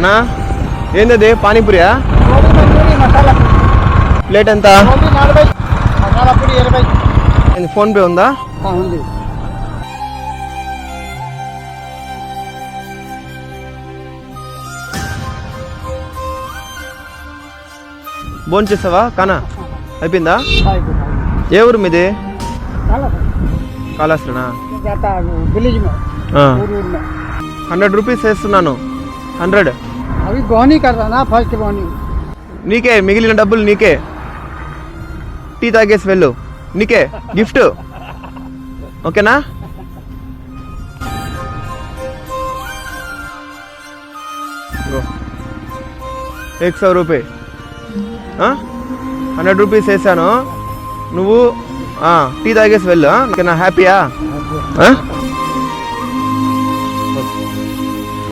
అన్నా ఏంది పానీపూరియా? ప్లేట్ ఎంత? ఫోన్ పే ఉందా? ఉంది. భోజనం చేసావా? కానా అయిపోయిందా? ఏ ఊరు మీది? కాళాస్త్రనా? 100 రూపీస్ వేస్తున్నాను. 100 అవి బోనీ కదా ఫస్ట్ బోనీ. నీకే మిగిలిన డబ్బులు నీకే. టీ తాగేసి వెళ్ళు, నీకే గిఫ్ట్. ఓకేనా? ₹100 100 రూపీస్ వేసాను. నువ్వు టీ తాగేసి వెళ్ళు. ఓకేనా? హ్యాపీయా?